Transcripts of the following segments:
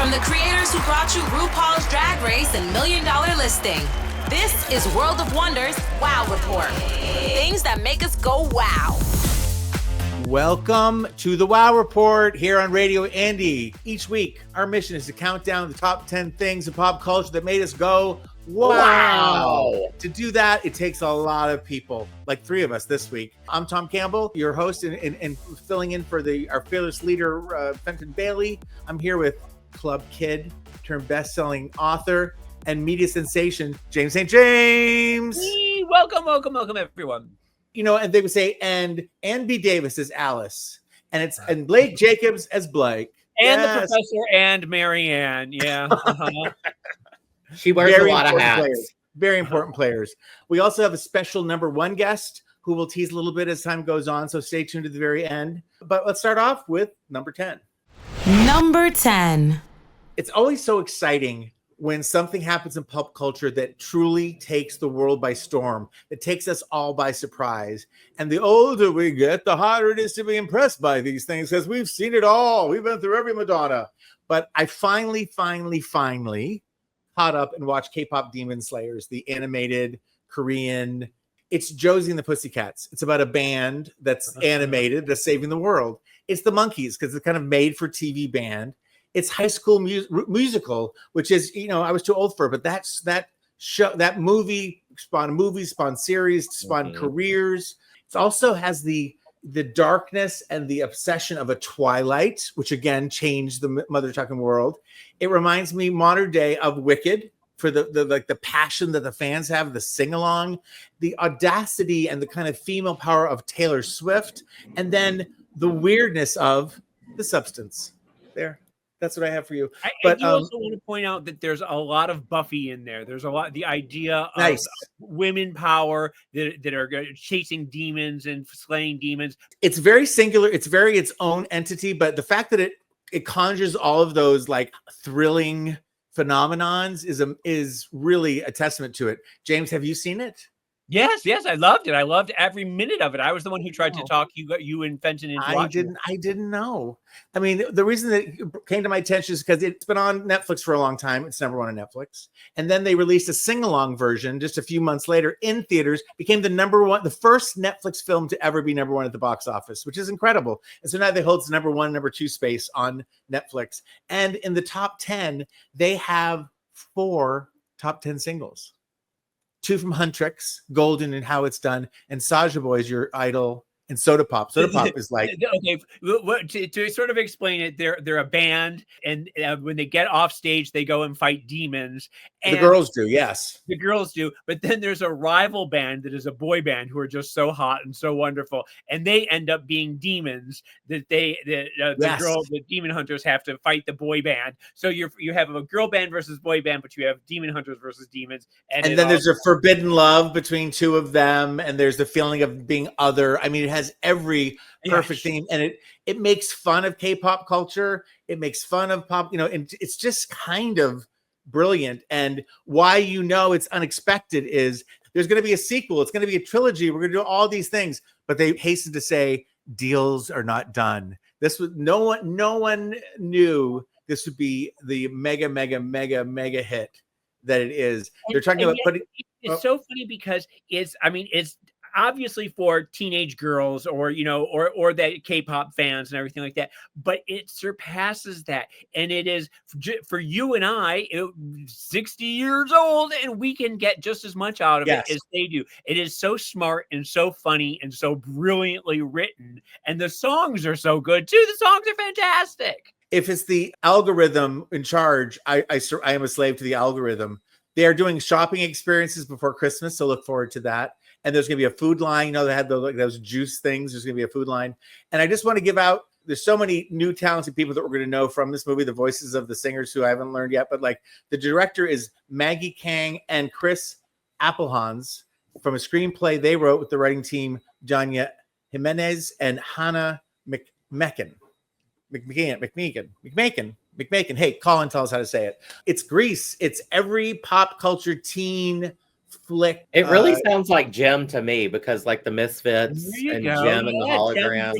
From the creators who brought you RuPaul's Drag Race and $1 Million Listing, this is World of Wonder's Wow Report. Things that make us go wow. Welcome to the Wow Report here on Radio Andy. Each week, our mission is to count down the top 10 things in pop culture that made us go wow. To do that, it takes a lot of people, like three of us this week. I'm Tom Campbell, your host, and filling in for our fearless leader, Fenton Bailey. I'm here with Club Kid, turned best-selling author, and media sensation, James St. James. Welcome, everyone. You know, and they would say, and Ann B. Davis as Alice, and Blake Jacobs as Blake, and the professor and Marianne. Yeah, she wears a lot of hats. Very important players. We also have a special number one guest who will tease a little bit as time goes on. So stay tuned to the very end. But let's start off with number 10. Number 10. It's always so exciting when something happens in pop culture that truly takes the world by storm, that takes us all by surprise. And the older we get, the harder it is to be impressed by these things because we've seen it all. We've been through every Madonna. But I finally caught up and watched K-Pop Demon Slayers, the animated Korean. It's Josie and the Pussycats. It's about a band that's animated that's saving the world. It's the Monkees because it's kind of made for TV band. It's High School Musical, which is, you know, I was too old for it, but that movie spawned movies, spawned series, spawned careers. It also has the darkness and the obsession of a Twilight, which again changed the mother talking world. It reminds me modern day of Wicked for the passion that the fans have, the sing along, the audacity and the kind of female power of Taylor Swift, and then the weirdness of The Substance. There. That's what I have for you. I do also want to point out that there's a lot of Buffy in there. There's a lot, the idea of women power that are chasing demons and slaying demons. It's very singular. It's very its own entity, but the fact that it conjures all of those like thrilling phenomenons is really a testament to it. James, have you seen it? Yes, I loved it. I loved every minute of it. I was the one who tried to talk you and Fenton into watching. I didn't know. I mean, the reason that it came to my attention is because it's been on Netflix for a long time. It's number one on Netflix. And then they released a sing-along version just a few months later in theaters, became the first Netflix film to ever be number one at the box office, which is incredible. And so now they hold the number one, number two space on Netflix. And in the top 10, they have 4 top 10 singles. 2 from Huntr, Golden and How It's Done, and Saja Boy's Your Idol, and Soda Pop. Soda Pop is like... Okay, to sort of explain it, they're a band, and when they get off stage, they go and fight demons. And the girls do, yes. The girls do, but then there's a rival band that is a boy band who are just so hot and so wonderful, and they end up being demons that the demon hunters have to fight the boy band. So you have a girl band versus boy band, but you have demon hunters versus demons. And then there's a forbidden love between 2 of them, and there's the feeling of being other. I mean, it has every perfect theme, and it makes fun of K-pop culture. It makes fun of pop, you know, and it's just kind of brilliant. And why it's unexpected is there's going to be a sequel. It's going to be a trilogy. We're going to do all these things, but they hasten to say deals are not done. This was no one knew this would be the mega hit that it is. They're talking about putting. It's so funny because it's obviously for teenage girls or that K-pop fans and everything like that, but it surpasses that. And it is for you and I, 60 years old, and we can get just as much out of it as they do. It is so smart and so funny and so brilliantly written. And the songs are so good too. The songs are fantastic. If it's the algorithm in charge, I am a slave to the algorithm. They are doing shopping experiences before Christmas, so look forward to that. And there's going to be a food line. You know, they had those juice things. There's going to be a food line. And I just want to give out, there's so many new talented people that we're going to know from this movie, the voices of the singers who I haven't learned yet. But like the director is Maggie Kang and Chris Appelhans from a screenplay they wrote with the writing team, Janya Jimenez and Hannah McMaken. Hey, call and tell us how to say it. It's Grease. It's every pop culture teen flick. It really sounds like Jim to me, because like the Misfits and go. Jim and the hologram.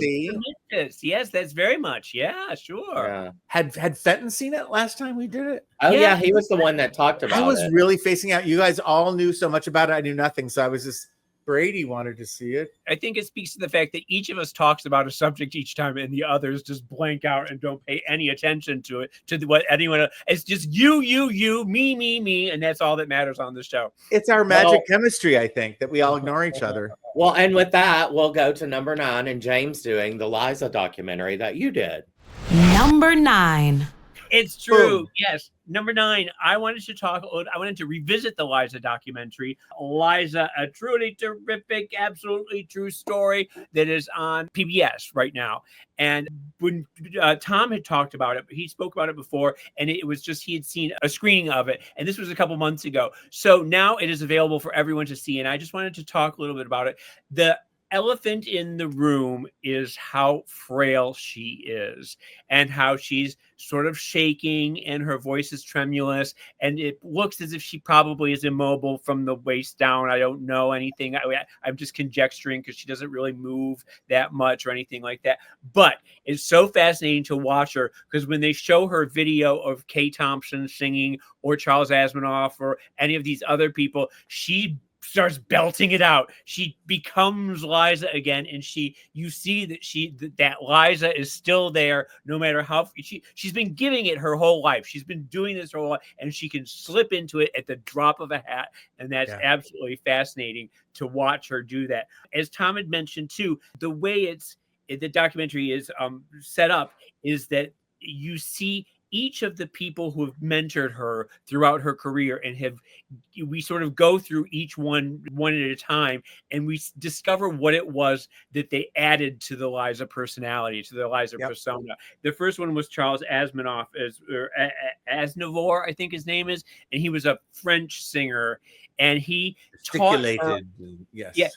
Yes, that's very much. Yeah, sure. Yeah. Had Fenton seen it last time we did it? Oh yeah, he was the one that talked about it. I was really facing out. You guys all knew so much about it. I knew nothing. So I was just, Brady wanted to see it. I think it speaks to the fact that each of us talks about a subject each time, and the others just blank out and don't pay any attention to it, what anyone else. It's just you, me, and that's all that matters on the show. It's our magic chemistry, I think, that we all ignore each other. Well, and with that, we'll go to number 9, and James doing the Liza documentary that you did. Number 9. It's true. Boom. Yes. Number 9, I wanted to revisit the Liza documentary. Liza, a truly terrific, absolutely true story that is on PBS right now. And when Tom had talked about it, he spoke about it before, and it was just, he had seen a screening of it. And this was a couple months ago. So now it is available for everyone to see. And I just wanted to talk a little bit about it. The elephant in the room is how frail she is, and how she's sort of shaking and her voice is tremulous, and it looks as if she probably is immobile from the waist down. I don't know anything. I'm just conjecturing, because she doesn't really move that much or anything like that. But it's so fascinating to watch her, because when they show her video of Kay Thompson singing, or Charles Asimov, or any of these other people, she starts belting it out. She becomes Liza again, and you see that Liza is still there, no matter how she's been giving it her whole life. She's been doing this her whole life, and she can slip into it at the drop of a hat, and that's absolutely fascinating to watch her do that. As Tom had mentioned too, the way the documentary is set up is that you see each of the people who have mentored her throughout her career, and we sort of go through each one at a time, and we discover what it was that they added to the Liza personality, to the Liza persona. The first one was Charles Asimov, Aznavour, I think his name is, and he was a French singer, and he taught her,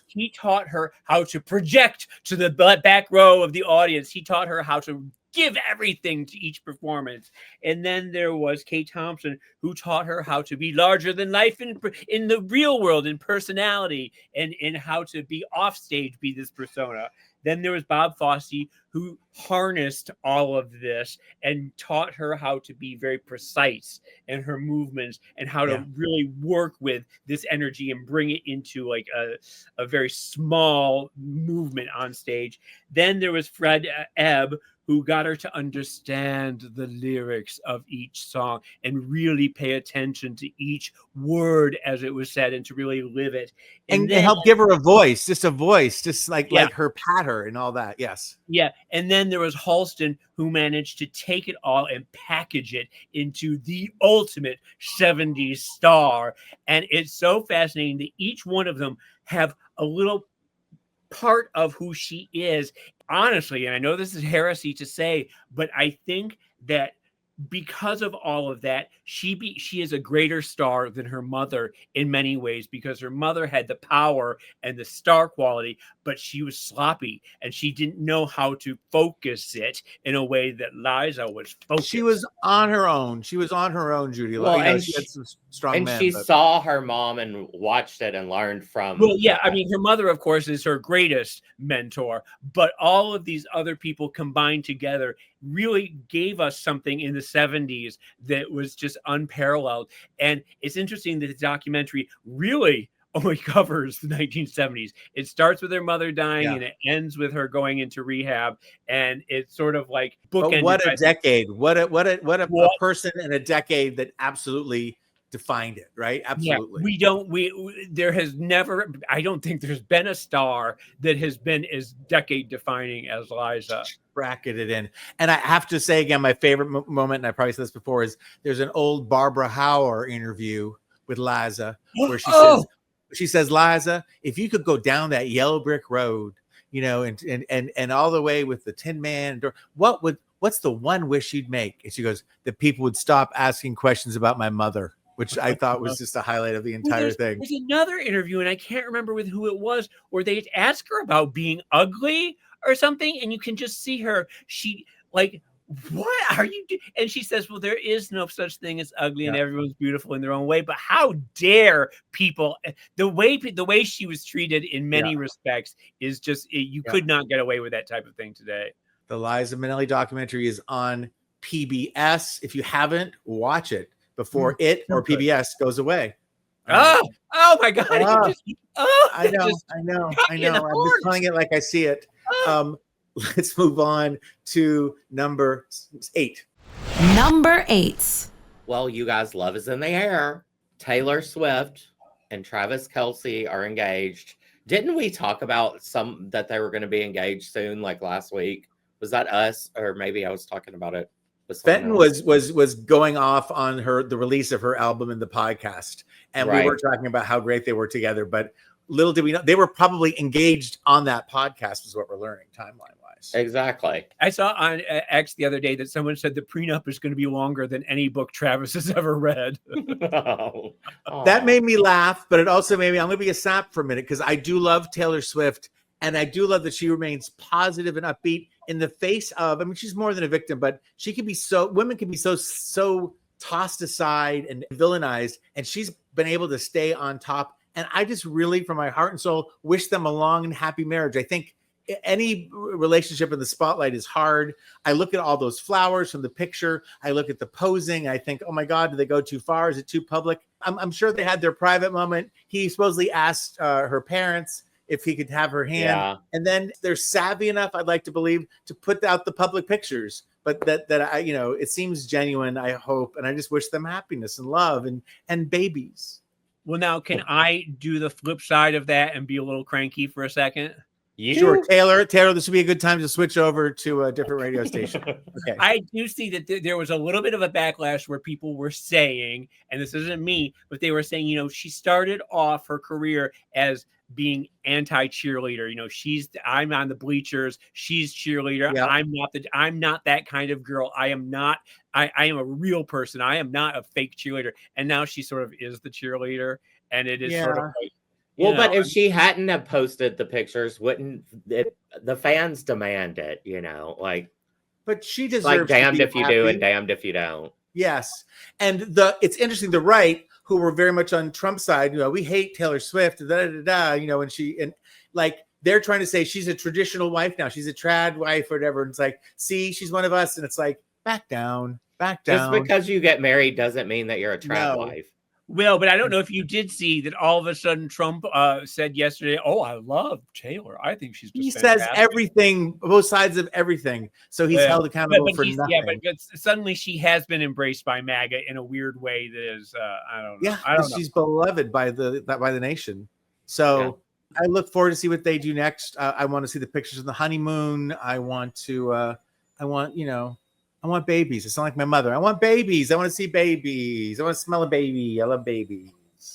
he taught her how to project to the back row of the audience. He taught her how to give everything to each performance. And then there was Kay Thompson, who taught her how to be larger than life in the real world, in personality, and how to be off stage, be this persona. Then there was Bob Fosse, who harnessed all of this and taught her how to be very precise in her movements, and how to really work with this energy and bring it into like a very small movement on stage. Then there was Fred Ebb, who got her to understand the lyrics of each song and really pay attention to each word as it was said, and to really live it. And then, help give her a voice, just like her patter and all that. Yes. Yeah. And then there was Halston, who managed to take it all and package it into the ultimate 70s star. And it's so fascinating that each one of them have a little part of who she is. Honestly, and I know this is heresy to say, but I think that because of all of that, she is a greater star than her mother in many ways, because her mother had the power and the star quality, but she was sloppy, and she didn't know how to focus it in a way that Liza was focused. She was on her own. She was on her own, Judy. Well, and she had some strong and men, she saw her mom and watched it and learned from. Well, yeah, I mean, her mother, of course, is her greatest mentor, but all of these other people combined together really gave us something in the 70s that was just unparalleled. And it's interesting that the documentary really only covers the 1970s. It starts with her mother dying, and it ends with her going into rehab, and it's sort of like bookended. What a decade! What a person in a decade that absolutely defined it, right? Absolutely. I don't think there's been a star that has been as decade defining as Liza. Bracketed in. And I have to say again, my favorite moment, and I probably said this before, is there's an old Barbara Hauer interview with Liza where she says, Liza, if you could go down that yellow brick road, and all the way with the Tin Man door, what's the one wish you'd make? And she goes, that people would stop asking questions about my mother, which I thought was just a highlight of the entire thing. There's another interview, and I can't remember with who it was, where they ask her about being ugly or something, and you can just see her. She, like, what are you doing? And she says, well, there is no such thing as ugly and Yeah. everyone's beautiful in their own way. But how dare people, the way she was treated in many respects is just, you could not get away with that type of thing today. The Liza Minnelli documentary is on PBS. If you haven't, watch it before it or PBS goes away. Oh my God. I know. I'm just telling it like I see it. Let's move on to number 8. Number 8. Well, you guys, love is in the air. Taylor Swift and Travis Kelce are engaged. Didn't we talk about that they were going to be engaged soon, like last week? Was that us, or maybe I was talking about it? Fenton was going off on the release of her album in the podcast, and we were talking about how great they were together. But little did we know they were probably engaged on that podcast, is what we're learning timeline wise. Exactly. I saw on X the other day that someone said the prenup is going to be longer than any book Travis has ever read. That made me laugh, but it also made me, I'm going to be a sap for a minute, because I do love Taylor Swift, and I do love that she remains positive and upbeat in the face of, I mean, she's more than a victim, but women can be so tossed aside and villainized, and she's been able to stay on top. And I just really, from my heart and soul, wish them a long and happy marriage. I think any relationship in the spotlight is hard. I look at all those flowers from the picture. I look at the posing. I think, oh my God, did they go too far? Is it too public? I'm sure they had their private moment. He supposedly asked her parents if he could have her hand. Yeah. And then they're savvy enough, I'd like to believe, to put out the public pictures. But that I, it seems genuine, I hope. And I just wish them happiness and love and babies. Well, now, can I do the flip side of that and be a little cranky for a second? Sure, Taylor, this would be a good time to switch over to a different radio station. Okay. I do see that there was a little bit of a backlash where people were saying, and this isn't me, but they were saying, she started off her career as being anti-cheerleader. I'm on the bleachers, she's cheerleader. Yeah. I'm not that kind of girl. I am a real person. I am not a fake cheerleader. And now she sort of is the cheerleader, and it is sort of like, but if she hadn't have posted the pictures, wouldn't the fans demand it, like, but she deserves like damned to be if you happy. do and damned if you don't. Yes. And it's interesting, the right, who were very much on Trump's side, we hate Taylor Swift, and they're trying to say she's a traditional wife now. She's a trad wife or whatever. And it's like, see, she's one of us. And it's like, back down. Just because you get married doesn't mean that you're a trad wife. Well, but I don't know if you did see that all of a sudden Trump said yesterday, oh, I love Taylor. I think she's just fantastic. Says everything, both sides of everything. So he's held accountable for nothing. Yeah, but suddenly she has been embraced by MAGA in a weird way that is, I don't know. Yeah, she's beloved by the nation. So I look forward to see what they do next. I want to see the pictures of the honeymoon. I want babies. It's not like my mother. I want babies. I want to see babies. I want to smell a baby. I love babies.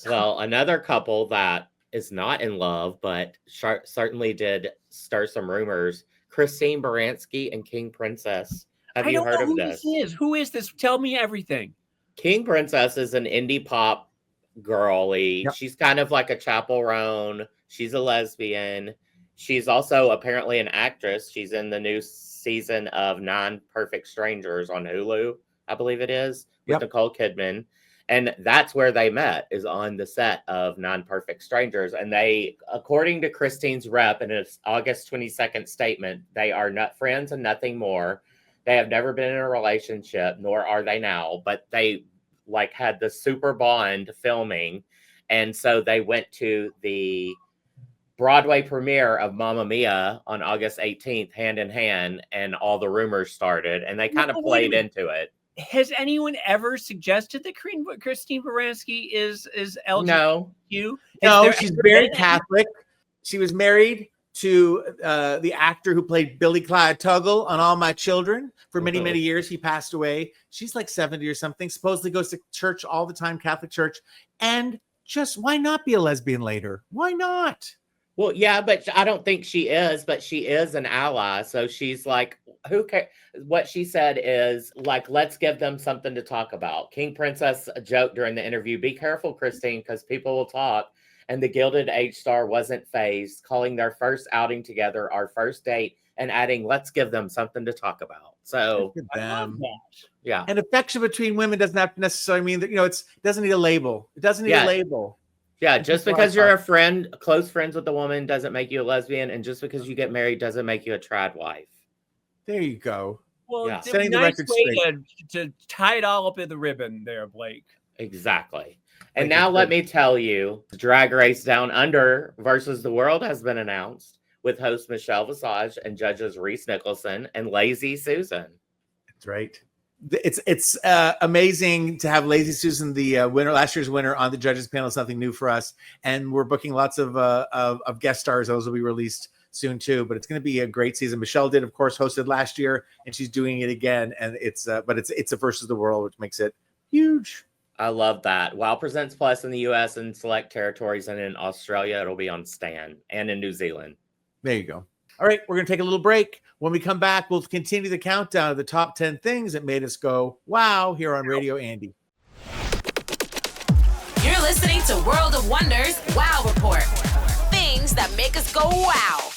Well, another couple that is not in love, but certainly did stir some rumors. Christine Baranski and King Princess. Have you heard of this? Who is this? Tell me everything. King Princess is an indie pop girly. Yep. She's kind of like a chaperone. She's a lesbian. She's also apparently an actress. She's in the new season of Non-Perfect Strangers on Hulu, I believe it is, with Nicole Kidman. And that's where they met, is on the set of Non-Perfect Strangers. And they, according to Christine's rep in its August 22nd statement, they are not friends and nothing more. They have never been in a relationship, nor are they now, but they had the super bond filming. And so they went to the Broadway premiere of Mamma Mia on August 18th, hand in hand, and all the rumors started, and they kind of played into it. Has anyone ever suggested that Christine Baranski is LGBTQ? No, she's very Catholic. She was married to the actor who played Billy Clyde Tuggle on All My Children for many, many years. He passed away. She's like 70 or something, supposedly goes to church all the time, Catholic church. And just, why not be a lesbian later? Why not? Well, yeah, but I don't think she is, but she is an ally. So she's like, who cares? What she said is like, let's give them something to talk about. King Princess joked during the interview, be careful, Christine, because people will talk. And the Gilded Age star wasn't fazed, calling their first outing together our first date and adding, let's give them something to talk about. So Look at I love them. that. yeah. And affection between women doesn't have to necessarily mean that, it doesn't need a label. It doesn't need a label. Yeah, It's just just because what I you're a friend, close friends with a woman doesn't make you a lesbian, and just because you get married doesn't make you a trad wife. There you go. Well, Yeah. it's a Setting the nice record way straight. to tie it all up in the ribbon there, Blake. Exactly. And Like now it's let good. me tell you, Drag Race Down Under versus the World has been announced with host Michelle Visage and judges Reese Nicholson and Lazy Susan. That's right. It's amazing to have Lazy Susan, the last year's winner, on the judges panel. Something new for us, and we're booking lots of guest stars. Those will be released soon too. But it's going to be a great season. Michelle did, of course, hosted last year, and she's doing it again. And it's a versus the world, which makes it huge. I love that. WoW Presents Plus in the US and select territories, and in Australia, it'll be on Stan, and in New Zealand. There you go. All right, we're going to take a little break. When we come back, we'll continue the countdown of the top 10 things that made us go, wow, here on Radio Andy. You're listening to World of Wonders Wow Report. Things that make us go wow.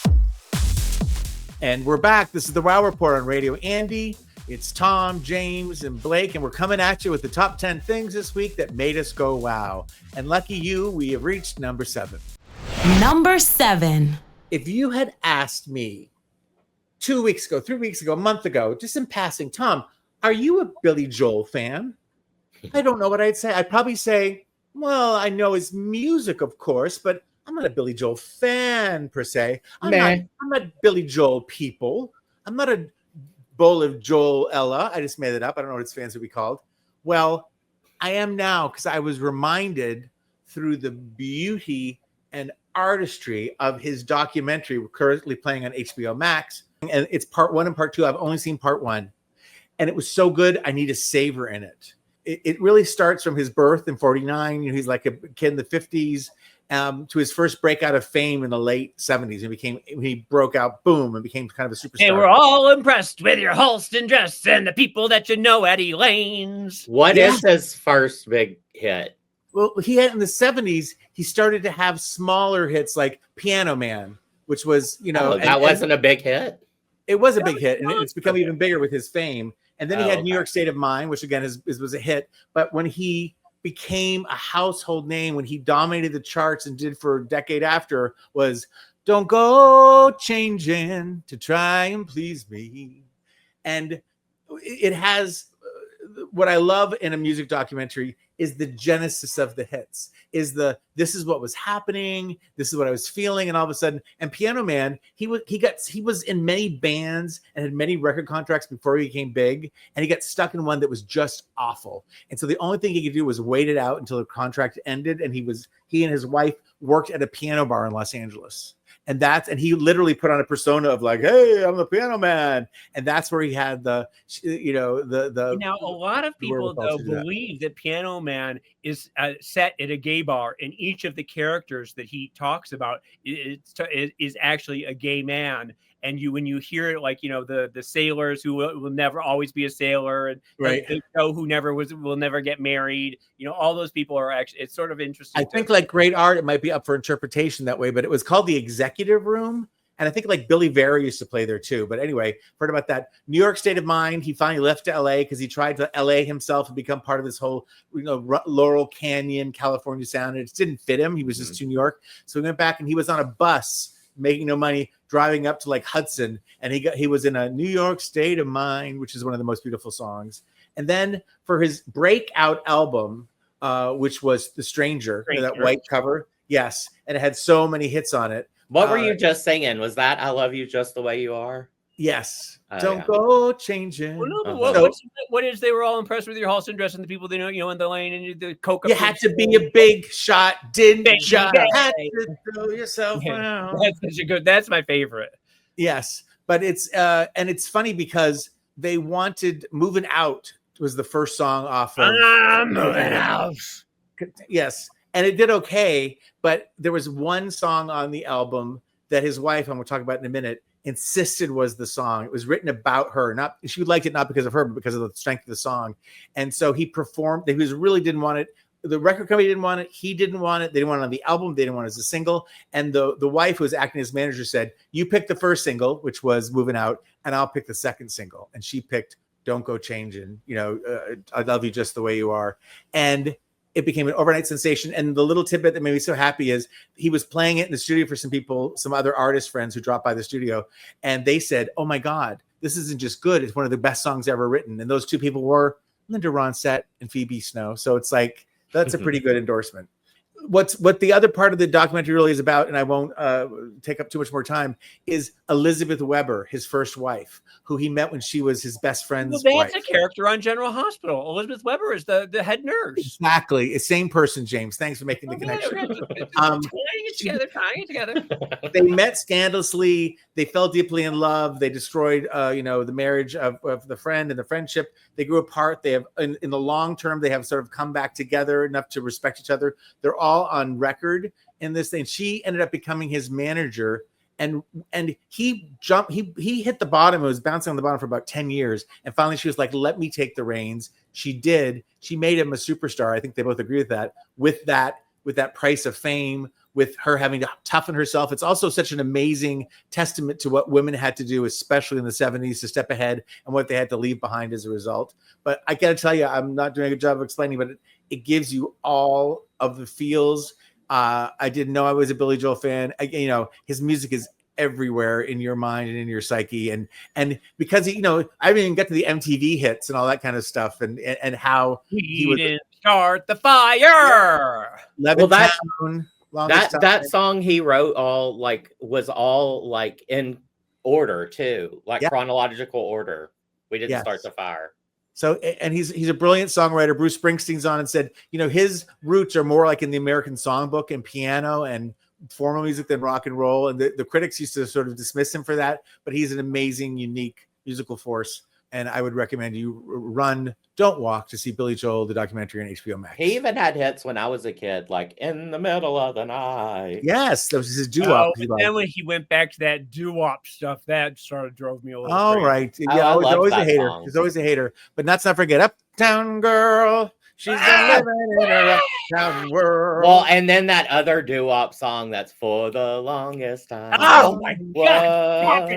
And we're back. This is the Wow Report on Radio Andy. It's Tom, James, and Blake, and we're coming at you with the top 10 things this week that made us go wow. And lucky you, we have reached number 7. Number 7. If you had asked me 2 weeks ago, 3 weeks ago, a month ago, just in passing, Tom, are you a Billy Joel fan? I don't know what I'd say. I'd probably say, well, I know his music, of course, but I'm not a Billy Joel fan per se. I'm not Billy Joel people. I'm not a bowl of Joel Ella. I just made it up. I don't know what his fans would be called. Well, I am now, because I was reminded through the beauty and artistry of his documentary, currently playing on HBO Max. And it's part 1 and part 2. I've only seen part 1. And it was so good, I need to savor in it. It really starts from his birth in 49. He's like a kid in the 50s. To his first breakout of fame in the late 70s. He broke out, boom, and became kind of a superstar. Hey, we're all impressed with your Halston dress and the people that you know at Elaine's. What is his first big hit? Well, he had in the 70s, he started to have smaller hits like Piano Man, which was, that wasn't a big hit. It was a big hit, and it's become even bigger with his fame. And then he had New York State of Mind, which again was a hit. But when he became a household name, when he dominated the charts and did for a decade after, was "Don't Go Changing to Try and Please Me." And it has what I love in a music documentary is the genesis of the hits, this is what was happening, this is what I was feeling, and all of a sudden, and Piano Man, he was in many bands and had many record contracts before he became big, and he got stuck in one that was just awful. And so the only thing he could do was wait it out until the contract ended, and he and his wife worked at a piano bar in Los Angeles. And he literally put on a persona of like, hey, I'm the Piano Man. And that's where he had the Now, a lot of people, though, believe that Piano Man is set at a gay bar, and each of the characters that he talks about is actually a gay man. And when you hear it, like, the sailors who will never always be a sailor, and the Joe who will never get married, all those people are actually, it's sort of interesting. I think like great art, it might be up for interpretation that way, but it was called the Executive Room. And I think like Billy Vera used to play there too. But anyway, heard about that. New York State of Mind. He finally left to LA because he tried to LA himself and become part of this whole, Laurel Canyon, California sound. It just didn't fit him. He was just too New York. So he went back and he was on a bus making no money, driving up to like Hudson, and he was in a New York State of Mind, which is one of the most beautiful songs. And then for his breakout album, which was The Stranger, that white cover, yes, and it had so many hits on it. What were you just singing? Was that "I Love You Just the Way You Are"? Yes. Don't go changing. Well, no, what is they were all impressed with your Halston dress and the people they know, in the lane and the coca. You had to be a big shot, didn't you? Had to throw yourself around. That's my favorite. Yes, but it's funny because they wanted "Moving Out" was the first song off of I'm moving out. Yes, and it did okay, but there was one song on the album that his wife, and we'll talk about in a minute, insisted was the song. It was written about her. She liked it not because of her, but because of the strength of the song. And so he performed. He really didn't want it the record company didn't want it. He didn't want it. They didn't want it on the album. They didn't want it as a single. And the wife who was acting as manager said, you pick the first single, which was Moving Out, and I'll pick the second single. And she picked Don't Go Changing, I Love You Just the Way You Are. And it became an overnight sensation. And the little tidbit that made me so happy is he was playing it in the studio for some people, some other artist friends who dropped by the studio. And they said, oh my God, this isn't just good. It's one of the best songs ever written. And those two people were Linda Ronstadt and Phoebe Snow. So it's like, that's a pretty good endorsement. What the other part of the documentary really is about, and I won't take up too much more time, is Elizabeth Weber, his first wife, who he met when she was his best friend's wife. That's a character on General Hospital. Elizabeth Weber is the head nurse. Exactly. It's same person, James. Thanks for making the connection. Tying it together. They met scandalously. They fell deeply in love. They destroyed, the marriage of the friend and the friendship. They grew apart. They have, in the long term, they have sort of come back together enough to respect each other. They're all on record in this thing. She ended up becoming his manager, and he hit the bottom. It was bouncing on the bottom for about 10 years. And finally she was like, let me take the reins. She did. She made him a superstar. I think they both agree with that, with that price of fame, with her having to toughen herself. It's also such an amazing testament to what women had to do, especially in the 70s, to step ahead and what they had to leave behind as a result. But I got to tell you, I'm not doing a good job of explaining, but it gives you all of the feels. I didn't know I was a Billy Joel fan. His music is everywhere in your mind and in your psyche. And because, I didn't even get to the MTV hits and all that kind of stuff and how he would start the fire. That song he wrote was all in order too, chronological order. We didn't start the fire. So, and he's a brilliant songwriter. Bruce Springsteen's on and said, his roots are more like in the American songbook and piano and formal music than rock and roll. And the critics used to sort of dismiss him for that, but he's an amazing, unique musical force. And I would recommend you run, don't walk, to see Billy Joel, the documentary on HBO Max. He even had hits when I was a kid, like In the Middle of the Night. Yes, that was his doo-wop. Then when he went back to that doo-wop stuff, that sort of drove me a little crazy. Right. Yeah, I was always a hater. He's always a hater. But let's not forget Uptown Girl. She's living in her uptown world. Well, and then that other doo-wop song that's For the Longest Time. Oh my God.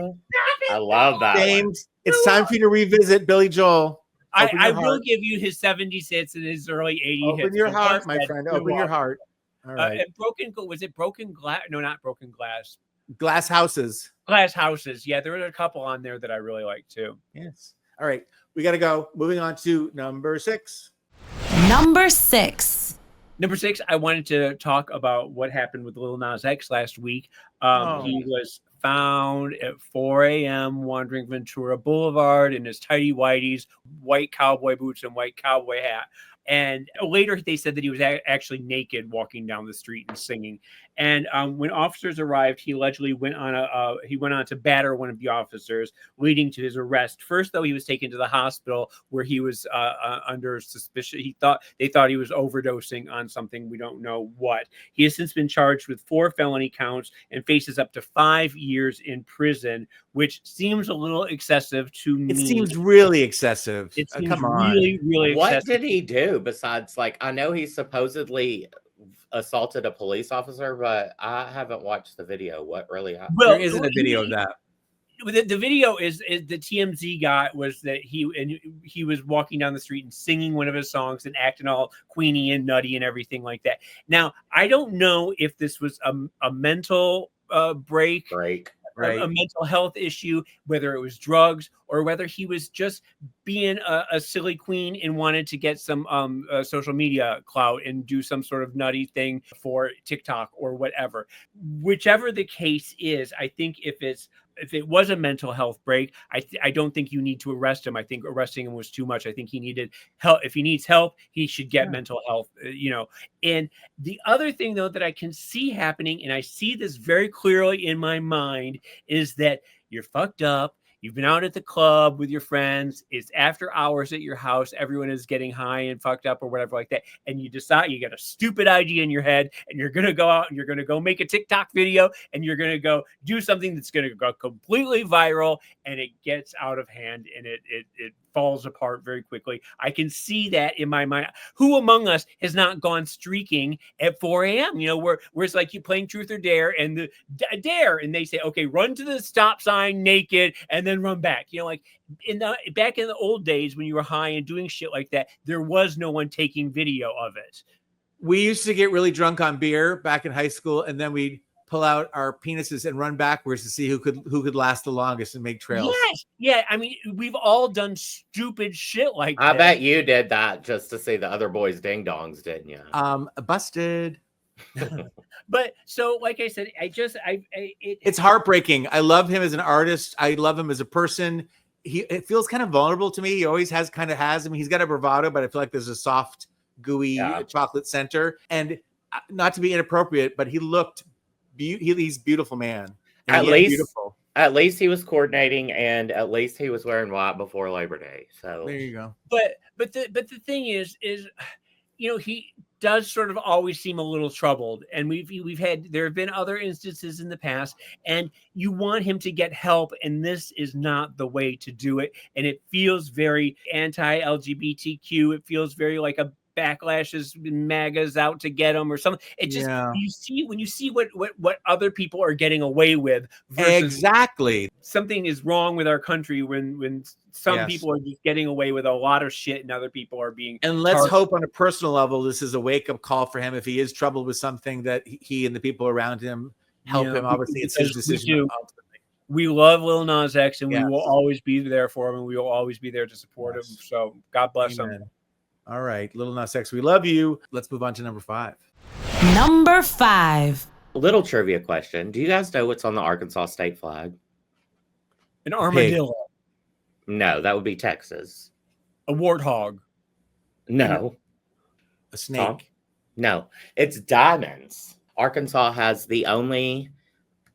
I love that. James, it's time for you to revisit Billy Joel. I will give you his 70s hits and his early 80s hits. Open your heart, my friend. Open your heart. All right. Was it Broken Glass? No, not Broken Glass. Glass Houses. Glass Houses. Yeah, there were a couple on there that I really like too. Yes. All right. We got to go. Moving on to number 6. Number 6. Number 6, I wanted to talk about what happened with Lil Nas X last week. He was found at 4 a.m. wandering Ventura Boulevard in his tighty whities, white cowboy boots, and white cowboy hat. And later they said that he was actually naked walking down the street and singing. And when officers arrived, he allegedly went on to batter one of the officers, leading to his arrest. First, though, he was taken to the hospital where he was under suspicion. They thought he was overdosing on something. We don't know what. He has since been charged with 4 felony counts and faces up to 5 years in prison, which seems a little excessive to me. It seems really excessive. It seems come on. really, really what excessive. Did he do besides, I know he supposedly assaulted a police officer, but I haven't watched the video. What really happened? Well, there isn't a video of that. The video is the TMZ got was that he was walking down the street and singing one of his songs and acting all queenie and nutty and everything like that. Now, I don't know if this was a mental break. Right. A mental health issue, whether it was drugs or whether he was just being a silly queen and wanted to get some social media clout and do some sort of nutty thing for TikTok or whatever. Whichever the case is, I think if it was a mental health break, I don't think you need to arrest him. I think arresting him was too much. I think he needed help. If he needs help, he should get mental health, And the other thing, though, that I can see happening, and I see this very clearly in my mind, is that you're fucked up. You've been out at the club with your friends. It's after hours at your house. Everyone is getting high and fucked up or whatever like that. And you decide you got a stupid idea in your head and you're going to go out and you're going to go make a TikTok video and you're going to go do something that's going to go completely viral, and it gets out of hand and it falls apart very quickly. I can see that in my mind. Who among us has not gone streaking at 4 a.m.? You know, where it's like you playing truth or dare, and the dare, and they say, okay, run to the stop sign naked and then run back. You know, like back in the old days when you were high and doing shit like that, there was no one taking video of it. We used to get really drunk on beer back in high school, and then we'd pull out our penises and run backwards to see who could last the longest and make trails. Yes, yeah. I mean, we've all done stupid shit like that. I bet you did that just to see the other boys' ding dongs, didn't you? Busted. But so, like I said, it's heartbreaking. I love him as an artist. I love him as a person. It feels kind of vulnerable to me. He always has him. He's got a bravado, but I feel like there's a soft, gooey chocolate center. And not to be inappropriate, but he looked. He's a beautiful man. At least he was coordinating, and at least he was wearing white before Labor Day. So there you go. But the thing is, you know, he does sort of always seem a little troubled, and there have been other instances in the past, and you want him to get help, and this is not the way to do it. And it feels very anti-LGBTQ. It feels very like a backlashes, MAGA's out to get him or something. It just when you see what other people are getting away with, exactly, something is wrong with our country when some people are just getting away with a lot of shit and other people are being. And let's hope on a personal level this is a wake-up call for him if he is troubled with something, that he and the people around him help him. Obviously, it's his decision. We love Lil Nas X, and we will always be there for him, and we will always be there to support him. So God bless him. All right, Lil Nas X, we love you. Let's move on to number 5. Number 5. Little trivia question. Do you guys know what's on the Arkansas state flag? An armadillo. No, that would be Texas. A warthog. No. A snake. No, it's diamonds. Arkansas has the only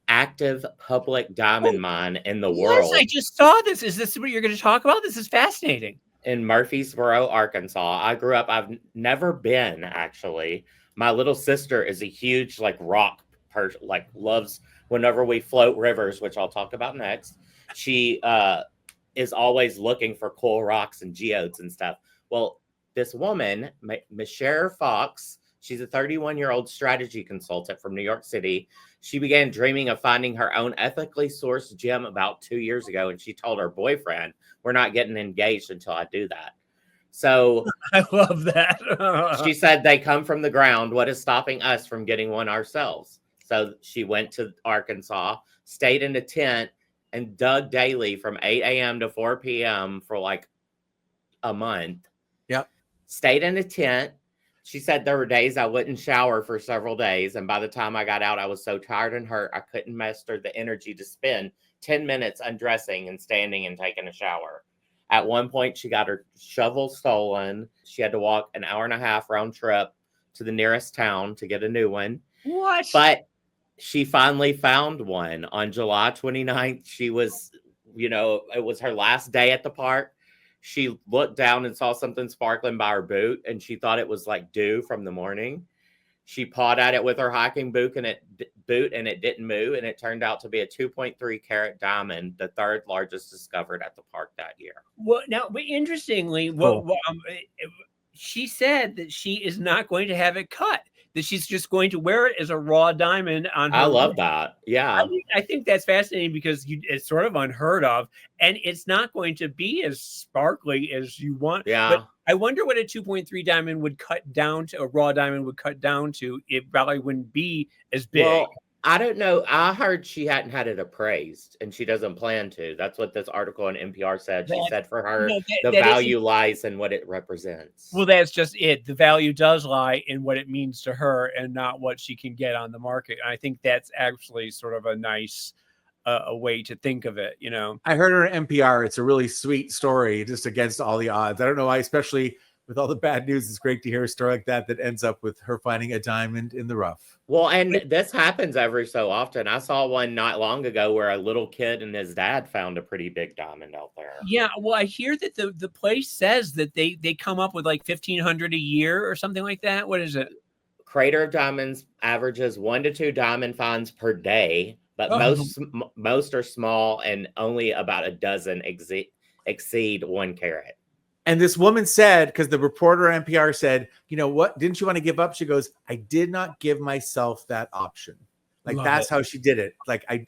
active public diamond mine in the world. Yes, I just saw this. Is this what you're going to talk about? This is fascinating. In Murfreesboro, Arkansas. I grew up. I've never been, actually. My little sister is a huge rock person, loves whenever we float rivers, which I'll talk about next. She is always looking for cool rocks and geodes and stuff. Well, this woman, Michelle Fox, she's a 31-year-old strategy consultant from New York City. She began dreaming of finding her own ethically sourced gem about 2 years ago, and she told her boyfriend, "We're not getting engaged until I do that." So I love that. She said, "They come from the ground. What is stopping us from getting one ourselves?" So she went to Arkansas, stayed in a tent, and dug daily from 8 a.m. to 4 p.m. for a month. Yep. Stayed in a tent. She said there were days I wouldn't shower for several days. And by the time I got out, I was so tired and hurt, I couldn't muster the energy to spend 10 minutes undressing and standing and taking a shower. At one point, she got her shovel stolen. She had to walk an hour and a half round trip to the nearest town to get a new one. What? But she finally found one on July 29th. She was, it was her last day at the park. She looked down and saw something sparkling by her boot, and she thought it was dew from the morning. She pawed at it with her hiking boot, and it didn't move, and it turned out to be a 2.3 carat diamond, the third largest discovered at the park that year. Well, now, but interestingly, she said that she is not going to have it cut, that she's just going to wear it as a raw diamond on her. I love that. Yeah. I think that's fascinating because it's sort of unheard of, and it's not going to be as sparkly as you want. Yeah. But I wonder what a 2.3 diamond would cut down to, a raw diamond would cut down to. It probably wouldn't be as big. Well, I don't know. I heard she hadn't had it appraised, and she doesn't plan to. That's what this article on NPR said. She said for her, the value lies in what it represents. Well, that's just it. The value does lie in what it means to her and not what she can get on the market. And I think that's actually sort of a nice a way to think of it, I heard her on NPR. It's a really sweet story, just against all the odds. I don't know why, especially with all the bad news, it's great to hear a story like that ends up with her finding a diamond in the rough. Well, and this happens every so often. I saw one not long ago where a little kid and his dad found a pretty big diamond out there. Yeah, well, I hear that the place says that they come up with $1,500 a year or something like that. What is it? Crater of Diamonds averages 1 to 2 diamond finds per day, but most are small and only about a dozen exceed 1 carat. And this woman said, because the reporter on NPR said, you know what, didn't you want to give up? She goes, I did not give myself that option. Like, that's how she did it. Like, I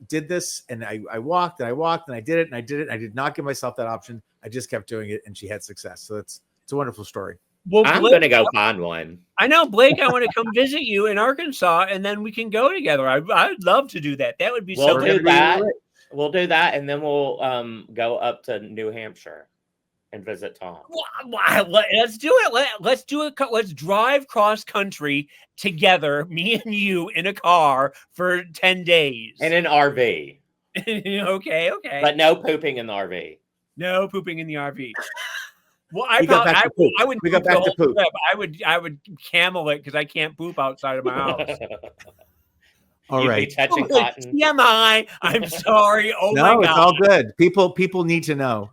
did this, and I walked, and I walked, and I did it, and I did it. And I did not give myself that option. I just kept doing it, and she had success. So it's a wonderful story. Well, I'm going to go find one. I know, Blake, I want to come visit you in Arkansas, and then we can go together. I'd love to do that. That would be so We'll do that. We'll do that, and then we'll go up to New Hampshire and visit Tom. Let's do it. Let's do it. Let's drive cross country together, me and you, in a car for 10 days. In an RV. Okay. But no pooping in the RV. No pooping in the RV. Well, I wouldn't. We got back to poop. I would camel it because I can't poop outside of my house. All right. Be touching cotton. TMI. I'm sorry. Oh no, my God. It's all good. People need to know.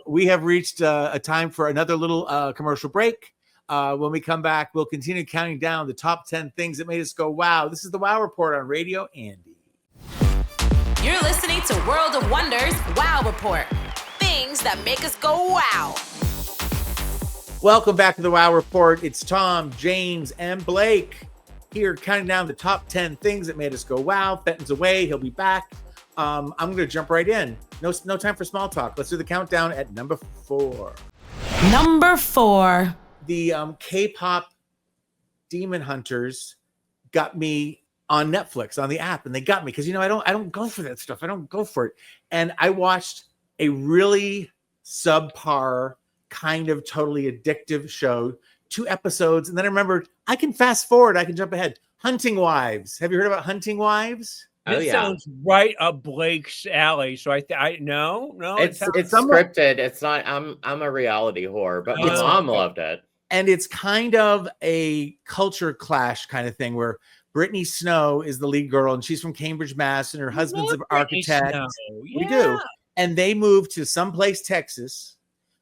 We have reached a time for another little commercial break. When we come back, we'll continue counting down the top 10 things that made us go, wow. This is the Wow Report on Radio Andy. You're listening to World of Wonders Wow Report. Things that make us go wow. Welcome back to the Wow Report. It's Tom, James, and Blake here counting down the top 10 things that made us go wow. Fenton's away. He'll be back. I'm going to jump right in. No time for small talk. Let's do the countdown at number 4. Number 4. The K-pop Demon Hunters got me on Netflix, on the app, and they got me because, I don't go for that stuff. I don't go for it. And I watched a really subpar, kind of totally addictive show, 2 episodes, and then I remembered I can fast forward. I can jump ahead. Hunting Wives. Have you heard about Hunting Wives? This sounds right up Blake's alley. So no. It's scripted. It's not. I'm a reality whore, but my mom loved it. And it's kind of a culture clash kind of thing where Brittany Snow is the lead girl, and she's from Cambridge, Mass, and her husband's an architect. We do. And they moved to someplace, Texas,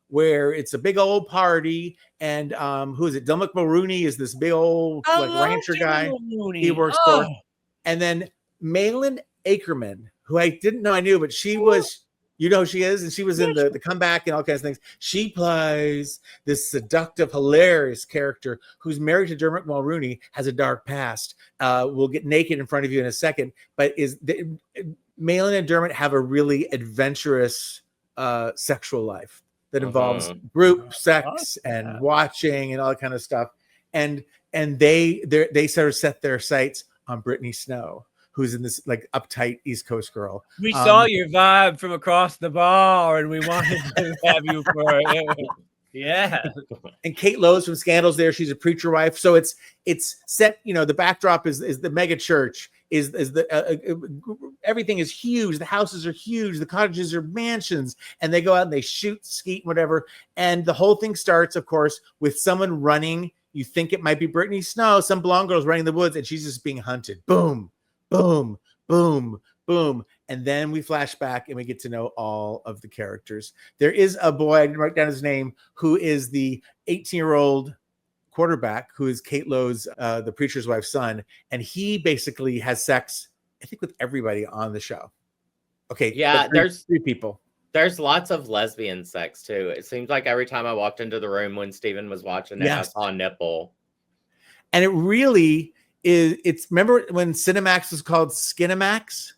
where it's a big old party. And who is it? Dilmick Mulrooney is this big old rancher guy. He works for. And then Malin Ackerman, who I didn't know I knew, but she was, who she is, and she was in the comeback and all kinds of things. She plays this seductive, hilarious character who's married to Dermot Mulrooney, has a dark past. We'll get naked in front of you in a second, but Malin and Dermot have a really adventurous sexual life that involves group sex and watching and all that kind of stuff. And they sort of set their sights on Brittany Snow, who's in this like uptight East Coast girl. We saw your vibe from across the bar, and we wanted to have you for it. Yeah. And Kate Lowe's from Scandal's there. She's a preacher wife. So it's set. The backdrop is the mega church. Is the everything is huge. The houses are huge. The cottages are mansions, and they go out and they shoot, skeet, whatever. And the whole thing starts, of course, with someone running. You think it might be Brittany Snow. Some blonde girl's running in the woods, and she's just being hunted. Boom. Boom, boom, boom. And then we flash back and we get to know all of the characters. There is a boy, I didn't write down his name, who is the 18-year-old quarterback, who is Kate Lowe's, the preacher's wife's son. And he basically has sex, I think, with everybody on the show. Okay. Yeah, there's 3 people. There's lots of lesbian sex too. It seems like every time I walked into the room when Steven was watching it, I saw a nipple. And it really... remember when Cinemax was called Skinemax?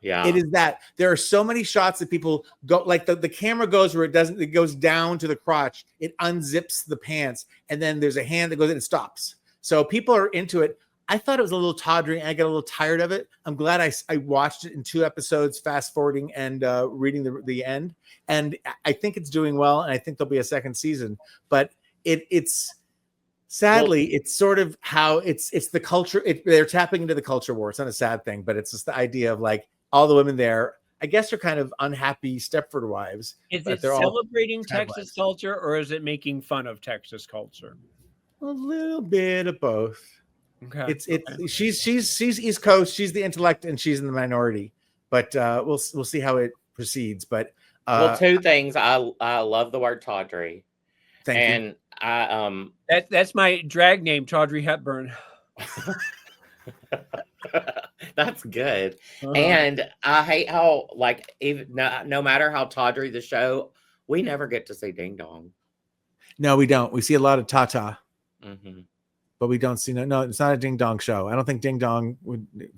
Yeah. It is that. There are so many shots that people go, like the camera goes where it goes down to the crotch, it unzips the pants, and then there's a hand that goes in and stops. So people are into it. I thought it was a little tawdry, and I got a little tired of it. I'm glad I watched it in 2 episodes, fast forwarding and reading the end. And I think it's doing well, and I think there'll be a second season. But it's sadly, it's sort of how it's the culture. They're tapping into the culture war. It's not a sad thing, but it's just the idea of like all the women there, I guess, are kind of unhappy Stepford wives. Is it celebrating Texas culture, or is it making fun of Texas culture? A little bit of both. Okay. She's East Coast. She's the intellect, and she's in the minority. But we'll see how it proceeds. But 2 things. I love the word tawdry. Thank you. That's my drag name, Tawdry Hepburn. That's good. Uh-huh. And I hate how, like, even no matter how tawdry the show, we never get to see Ding Dong. No, we don't. We see a lot of Tata, Mm-hmm. but we don't see no. It's not a Ding Dong show. I don't think Ding Dong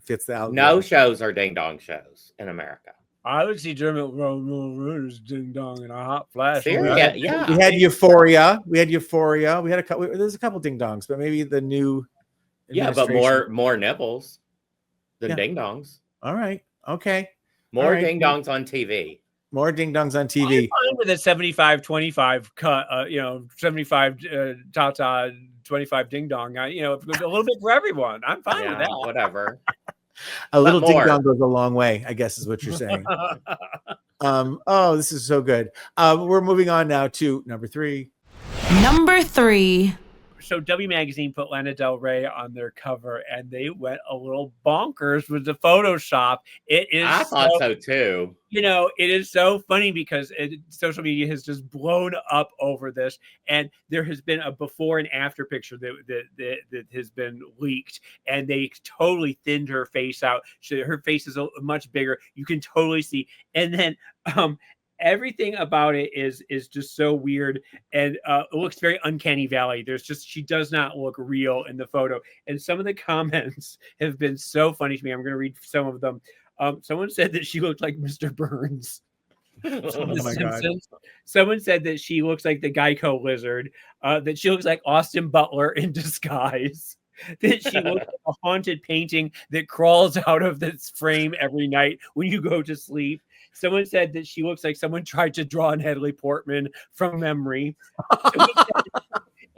fits the algorithm. No shows are Ding Dong shows in America. I would see Dermot Ding Dong in a hot flash. Seriously? Yeah. We had Euphoria. We had a couple. There's a couple Ding Dongs, but maybe the new. Yeah, but more nipples than Ding Dongs. All right. Okay. More right. Ding Dongs on TV. More Ding Dongs on TV. I'm fine with a 75-25 cut. 75 Tata, 25 Ding Dong. A little bit for everyone. I'm fine with that. Whatever. A little Ding Dong goes a long way, I guess is what you're saying. Oh, this is so good. We're moving on now to number 3. Number 3. So W Magazine put Lana Del Rey on their cover, and they went a little bonkers with the Photoshop. I thought so too. It is so funny because social media has just blown up over this, and there has been a before and after picture that has been leaked, and they totally thinned her face out. Her face is much bigger. You can totally see, and then everything about it is just so weird, and it looks very uncanny valley. She does not look real in the photo, and some of the comments have been so funny to me. I'm going to read some of them. Someone said that she looked like Mr. Burns. Oh my God. Someone said that she looks like the Geico lizard, that she looks like Austin Butler in disguise, that she looks like a haunted painting that crawls out of this frame every night when you go to sleep. Someone said that she looks like someone tried to draw Natalie Portman from memory.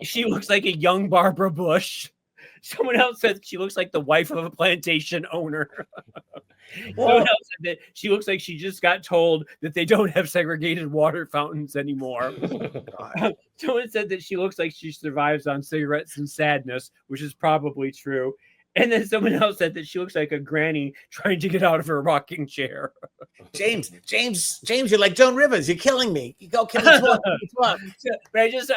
She looks like a young Barbara Bush. Someone else said she looks like the wife of a plantation owner. Someone else said that she looks like she just got told that they don't have segregated water fountains anymore. Someone said that she looks like she survives on cigarettes and sadness, which is probably true. And then someone else said that she looks like a granny trying to get out of her rocking chair. James, you're like Joan Rivers. You're killing me. You go kill me. But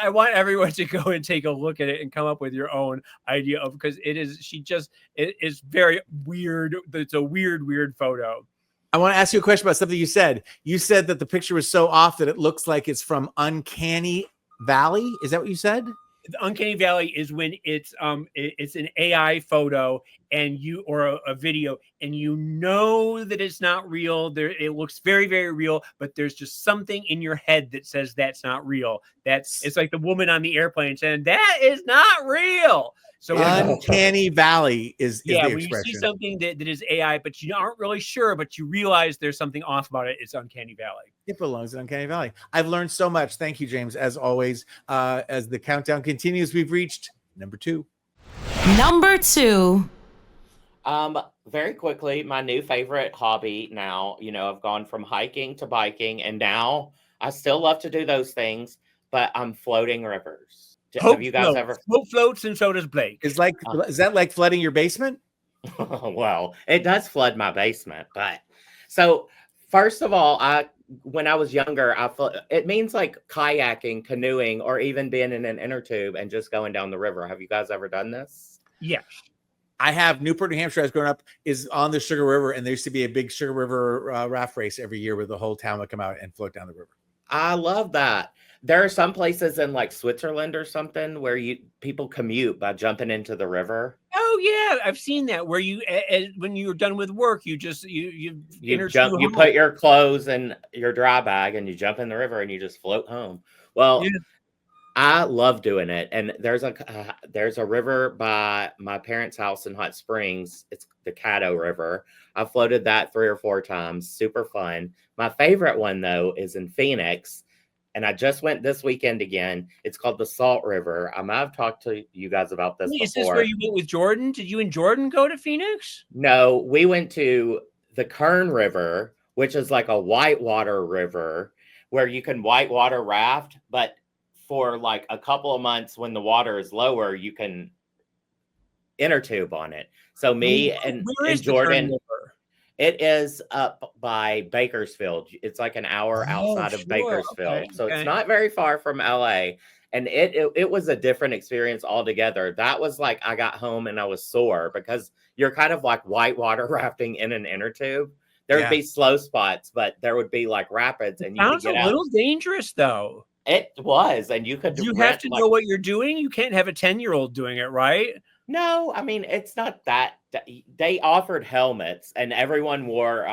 I want everyone to go and take a look at it and come up with your own idea of, because it is very weird. It's a weird photo. I want to ask you a question about something you said. You said that the picture was so off that it looks like it's from Uncanny Valley. Is that what you said? The Uncanny Valley is when it's an AI photo or a video, and that it's not real. It looks very, very real, but there's just something in your head that says that's not real. It's like the woman on the airplane saying that is not real. So Uncanny Valley is the when expression. you see something that is AI, but you aren't really sure, but you realize there's something off about it. It's Uncanny Valley. It belongs in Uncanny Valley. I've learned so much. Thank you, James. As always, as the countdown continues, we've reached number 2. Number 2. Very quickly, my new favorite hobby now, I've gone from hiking to biking, and now I still love to do those things, but I'm floating rivers. Have you guys ever? Hope floats, and so does Blake. Is that like flooding your basement? Well, it does flood my basement, but so first of all, when I was younger, it means like kayaking, canoeing, or even being in an inner tube and just going down the river. Have you guys ever done this? Yeah. I have. Newport, New Hampshire, as growing up, is on the Sugar River, and there used to be a big Sugar River raft race every year where the whole town would come out and float down the river. I love that. There are some places in like Switzerland or something where people commute by jumping into the river. Oh yeah, I've seen that. Where you, when you're done with work, you put your clothes in your dry bag and you jump in the river and you just float home. Well, yeah. I love doing it. And there's a river by my parents' house in Hot Springs. It's the Caddo River. I floated that 3 or 4 times. Super fun. My favorite one though is in Phoenix. And I just went this weekend again. It's called the Salt River. I might have talked to you guys about this before. Is this where you went with Jordan? Did you and Jordan go to Phoenix? No, we went to the Kern River, which is like a whitewater river where you can whitewater raft. But for like a couple of months when the water is lower, you can inner tube on it. So me and Jordan... It is up by Bakersfield. It's like an hour outside of Bakersfield. Okay. So it's not very far from LA. And it was a different experience altogether. That was like I got home and I was sore because you're kind of like whitewater rafting in an inner tube. There would be slow spots, but there would be like rapids, and you Sounds could get a little dangerous, though. It was, and you could. You have to know what you're doing. You can't have a 10-year-old doing it, right? No, I mean it's not that. They offered helmets, and everyone wore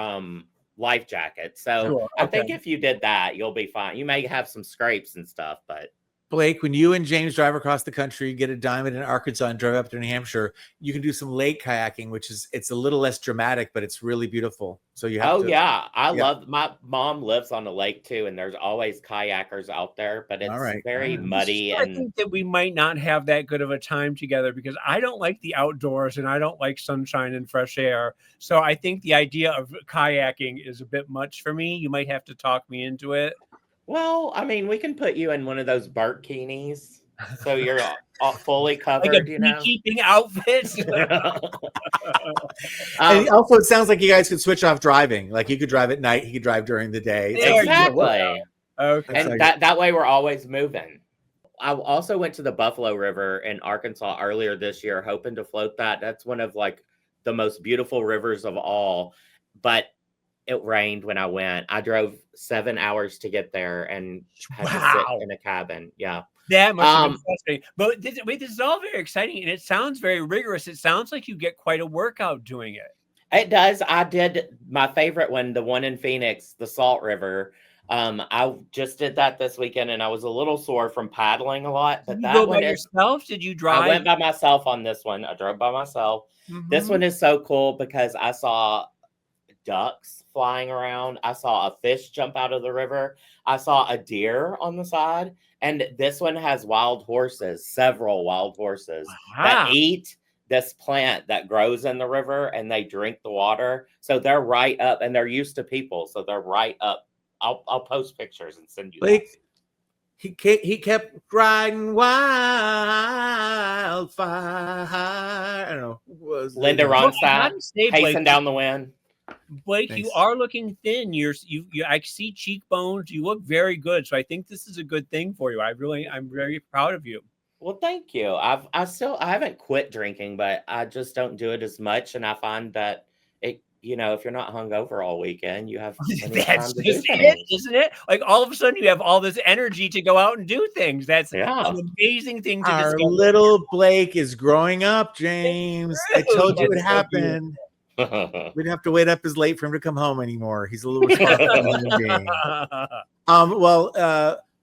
life jackets. So I think if you did that, you'll be fine. You may have some scrapes and stuff, but Blake, when you and James drive across the country, get a diamond in Arkansas and drive up to New Hampshire, you can do some lake kayaking, which is it's a little less dramatic, but it's really beautiful. So you have I love my mom lives on the lake too, and there's always kayakers out there, but it's very muddy. I think that we might not have that good of a time together because I don't like the outdoors and I don't like sunshine and fresh air. So I think the idea of kayaking is a bit much for me. You might have to talk me into it. Well, I mean, we can put you in one of those bikinis, so you're all fully covered, like a beekeeping outfit. And also, it sounds like you guys could switch off driving. Like you could drive at night, he could drive during the day. Exactly. Okay. And that way we're always moving. I also went to the Buffalo River in Arkansas earlier this year, hoping to float that. That's one of like the most beautiful rivers of all, but it rained when I went. I drove 7 hours to get there and had to sit in a cabin. Yeah. That must have been frustrating. But this is all very exciting and it sounds very rigorous. It sounds like you get quite a workout doing it. It does. I did my favorite one, the one in Phoenix, the Salt River. I just did that this weekend and I was a little sore from paddling a lot. But Did you go by yourself? Did you drive? I went by myself on this one. I drove by myself. Mm-hmm. This one is so cool because I saw ducks flying around. I saw a fish jump out of the river. I saw a deer on the side. And this one has wild horses, several wild horses that eat this plant that grows in the river and they drink the water. So they're right up and they're used to people. So they're right up. I'll post pictures and send you that. He kept riding wildfire. I don't know. Linda Ronstadt, Hasten Down the Wind. Blake, you are looking thin. You I see cheekbones. You look very good. So I think this is a good thing for you. I'm very proud of you. Well, thank you. I haven't quit drinking, but I just don't do it as much. And I find that it, if you're not hungover all weekend, you have that's just it, isn't it? Like all of a sudden you have all this energy to go out and do things. That's an amazing thing to Our discover. little Blake is growing up, James. I told you it happened. We'd have to wait up as late for him to come home anymore. He's a little responsible human being.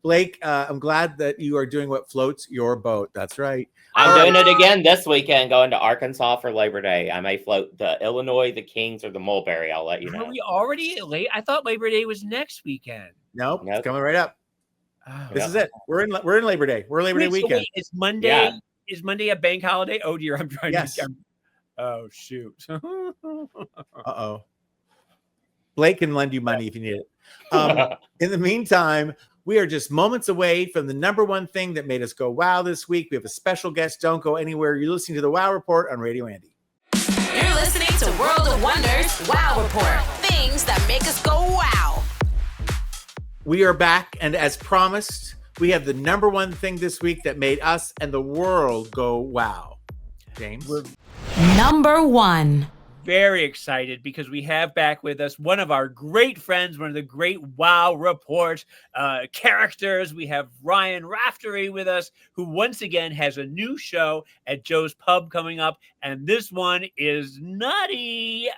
Blake, I'm glad that you are doing what floats your boat. That's right. I'm doing it again this weekend, going to Arkansas for Labor Day. I may float the Illinois, the Kings, or the Mulberry. I'll let you know. Are we already late? I thought Labor Day was next weekend. Nope. It's coming right up. This is it. We're in Labor Day. We're Labor Day weekend. Wait, it's Monday. Yeah. Is Monday a bank holiday? Oh dear, I'm trying to. Oh shoot. Blake can lend you money if you need it. In the meantime, we are just moments away from the number one thing that made us go wow this week. We have a special guest. Don't go anywhere. You're listening to the Wow Report on Radio Andy. You're listening to World of Wonders Wow Report. Things that make us go wow. We are back, and as promised, we have the number one thing this week that made us and the world go wow. James? Number one. Very excited because we have back with us one of our great friends, one of the great Wow Report characters. We have Ryan Raftery with us, who once again has a new show at Joe's Pub coming up, and this one is nutty.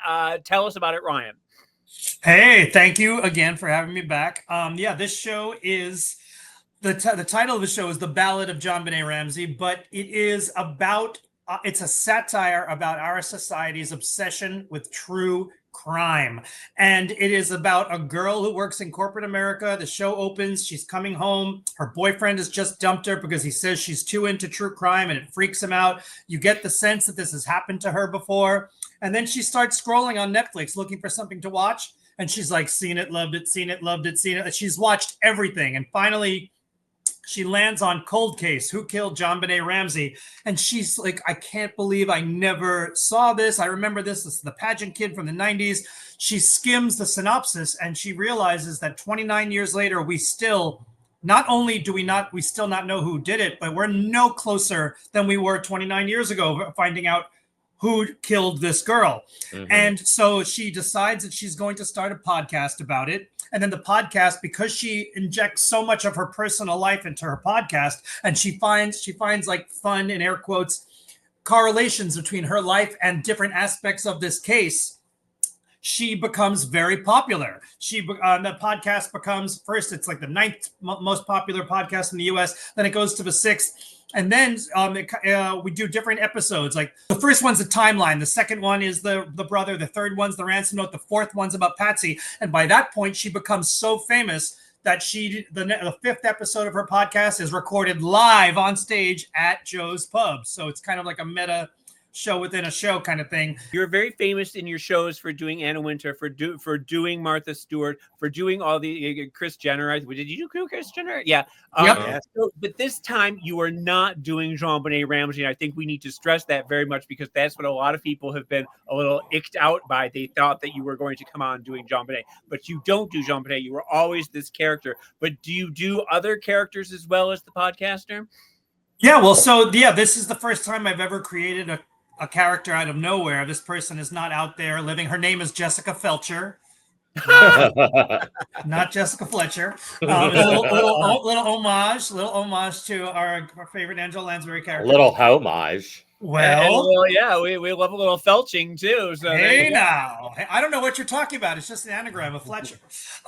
Tell us about it, Ryan. Hey, thank you again for having me back. This show is the title of the show is The Ballad of JonBenét Ramsey, but it is about it's a satire about our society's obsession with true crime. And it is about a girl who works in corporate America. The show opens, she's coming home. Her boyfriend has just dumped her because he says she's too into true crime and it freaks him out. You get the sense that this has happened to her before. And then she starts scrolling on Netflix looking for something to watch. And she's like, seen it, loved it, seen it, loved it, seen it. She's watched everything. And finally, she lands on Cold Case, Who Killed JonBenét Ramsey? And she's like, I can't believe I never saw this. I remember this. This is the pageant kid from the 90s. She skims the synopsis and she realizes that 29 years later, we still not only do we still not know who did it, but we're no closer than we were 29 years ago finding out who killed this girl. Mhm. And so she decides that she's going to start a podcast about it. And then the podcast, because she injects so much of her personal life into her podcast, and she finds like fun, in air quotes, correlations between her life and different aspects of this case, she becomes very popular. The podcast becomes, first it's like the 9th most popular podcast in the US, then it goes to the 6th. And then we do different episodes. Like the first one's a timeline. The second one is the brother. The third one's the ransom note. The fourth one's about Patsy. And by that point, she becomes so famous that the 5th episode of her podcast is recorded live on stage at Joe's Pub. So it's kind of like a meta show within a show kind of thing. You're very famous in your shows for doing Anna Wintour, for doing Martha Stewart, for doing all the Kris Jenner. Did you do Kris Jenner? Yeah. Yep. But this time you are not doing JonBenét Ramsey. And I think we need to stress that very much, because that's what a lot of people have been a little icked out by. They thought that you were going to come on doing JonBenét, but you don't do JonBenét. You were always this character. But do you do other characters as well as the podcaster? Yeah, well, this is the first time I've ever created a character out of nowhere. This person is not out there living. Her name is Jessica Felcher, not Jessica Fletcher. Little homage to our favorite Angela Lansbury character. Little homage. Well, we love a little felching too. So hey now, I don't know what you're talking about. It's just an anagram of Fletcher.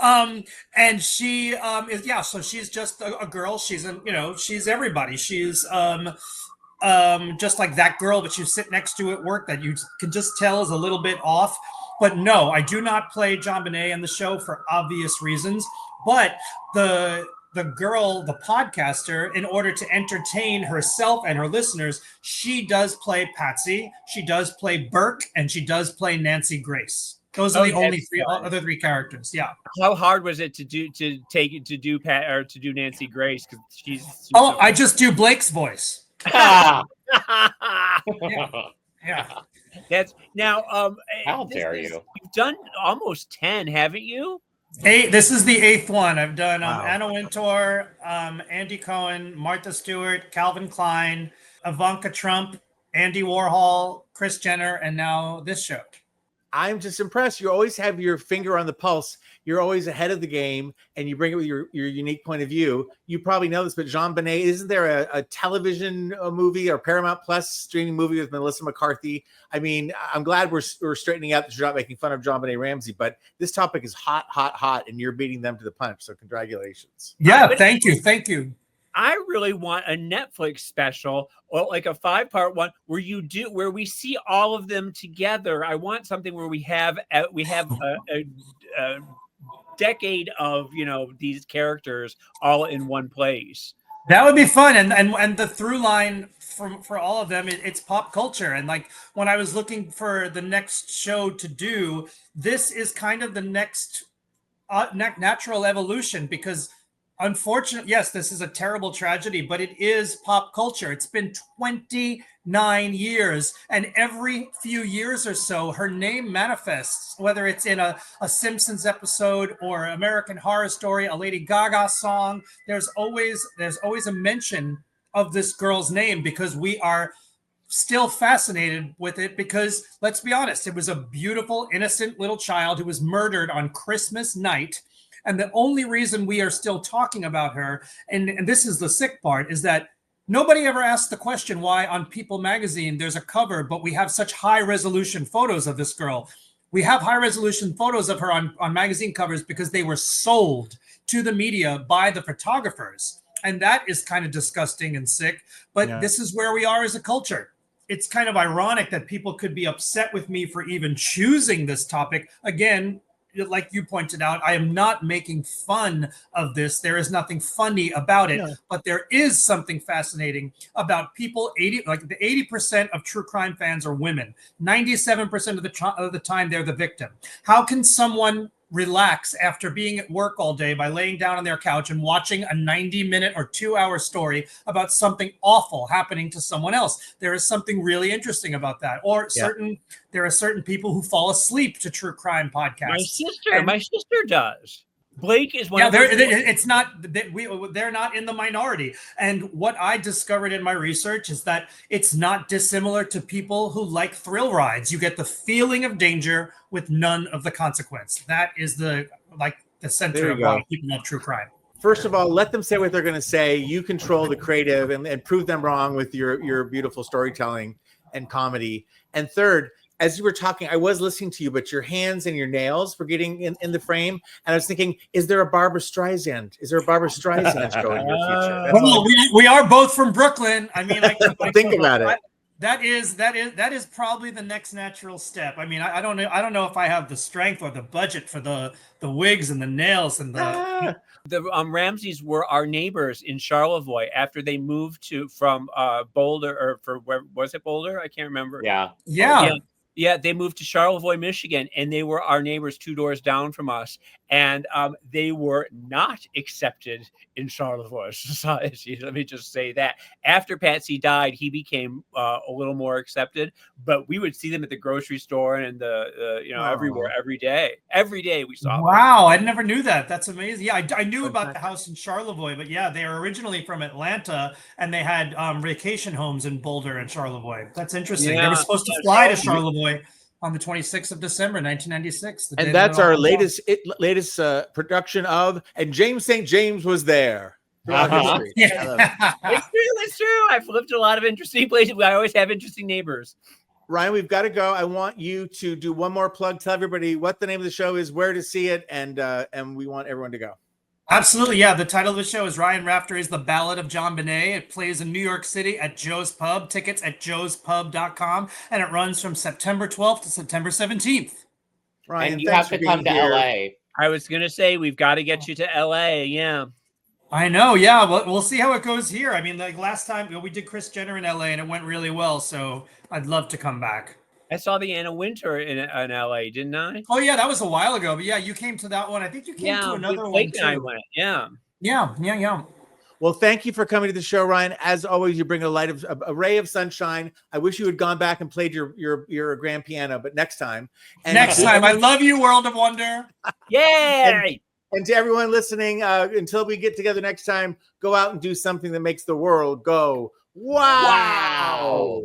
And she so she's just a girl. She's she's everybody. She's just like that girl that you sit next to at work that you can just tell is a little bit off. But no, I do not play JonBenét in the show for obvious reasons. But the girl, the podcaster, in order to entertain herself and her listeners, she does play Patsy, she does play Burke, and she does play Nancy Grace. Those are the only other three characters. Yeah. How hard was it to do Nancy Grace? Because she's I just do Blake's voice. Yeah. That's now. How dare you? You've done almost 10, haven't you? This is the 8th one. I've done Anna Wintour, Andy Cohen, Martha Stewart, Calvin Klein, Ivanka Trump, Andy Warhol, Kris Jenner, and now this show. I'm just impressed. You always have your finger on the pulse. You're always ahead of the game, and you bring it with your unique point of view. You probably know this, but JonBenét, isn't there a television movie or Paramount Plus streaming movie with Melissa McCarthy? I mean, I'm glad we're straightening out that you're not making fun of JonBenét Ramsey, but this topic is hot, and you're beating them to the punch. So congratulations. Yeah, thank you. I really want a Netflix special, or like a 5-part one where we see all of them together. I want something where we have a decade of these characters all in one place. That would be fun, and the through line for all of them, it's pop culture. And like when I was looking for the next show to do, this is kind of the next natural evolution, because unfortunately, yes, this is a terrible tragedy, but it is pop culture. It's been 29 years, and every few years or so, her name manifests, whether it's in a Simpsons episode or American Horror Story, a Lady Gaga song. There's always a mention of this girl's name, because we are still fascinated with it, because let's be honest, it was a beautiful, innocent little child who was murdered on Christmas night. And the only reason we are still talking about her, and this is the sick part, is that nobody ever asked the question why on People magazine there's a cover, but we have such high-resolution photos of this girl. We have high-resolution photos of her on magazine covers because they were sold to the media by the photographers. And that is kind of disgusting and sick. But This is where we are as a culture. It's kind of ironic that people could be upset with me for even choosing this topic. Again, like you pointed out, I am not making fun of this. There is nothing funny about it, but there is something fascinating about people. 80% of true crime fans are women. 97% of the time, they're the victim. How can someone relax after being at work all day by laying down on their couch and watching a 90-minute or 2-hour story about something awful happening to someone else? There is something really interesting about that. Or there are certain people who fall asleep to true crime podcasts. My sister does. Blake is one Yeah, of those. it's not they're not in the minority. And what I discovered in my research is that it's not dissimilar to people who like thrill rides. You get the feeling of danger with none of the consequence. That is the center of why people love true crime. First of all, let them say what they're going to say. You control the creative and prove them wrong with your beautiful storytelling and comedy. And third, as you were talking, I was listening to you, but your hands and your nails were getting in the frame. And I was thinking, is there a Barbara Streisand? Is there a Barbara Streisand show in your future? Well, we are both from Brooklyn. I mean, think about it. That is probably the next natural step. I mean, I don't know if I have the strength or the budget for the wigs and the nails and the. The Ramseys were our neighbors in Charlevoix after they moved from Boulder, or for where was it, Boulder? I can't remember. Yeah, they moved to Charlevoix, Michigan, and they were our neighbors 2 doors down from us. And they were not accepted in Charlevoix society. Let me just say that. After Patsy died, he became a little more accepted. But we would see them at the grocery store and everywhere, every day. Every day we saw them. Wow, I never knew that. That's amazing. Yeah, I knew about the house in Charlevoix, but yeah, they are originally from Atlanta, and they had vacation homes in Boulder and Charlevoix. That's interesting. They were supposed to fly to Charlevoix on the 26th of December, 1996. And that's our latest production of, and James St. James was there. It's true. I've lived in a lot of interesting places. I always have interesting neighbors. Ryan, we've got to go. I want you to do one more plug. Tell everybody what the name of the show is, where to see it, and we want everyone to go. Absolutely, yeah. The title of the show is Ryan Raftery's The Ballad of JonBenét. It plays in New York City at Joe's Pub. Tickets at joespub.com, and it runs from September 12th to September 17th. Ryan, and you have to come to LA. I was going to say, we've got to get you to LA, yeah. I know, yeah. We'll see how it goes here. I mean, like last time, we did Kris Jenner in LA, and it went really well, so I'd love to come back. I saw the Anna Wintour in LA, didn't I? Oh yeah, that was a while ago. But yeah, you came to that one. I think you came to another one too. I went. Yeah. Well, thank you for coming to the show, Ryan. As always, you bring a ray of sunshine. I wish you had gone back and played your grand piano, but next time. Next time. I love you, World of Wonder. Yay! And to everyone listening, until we get together next time, go out and do something that makes the world go wow.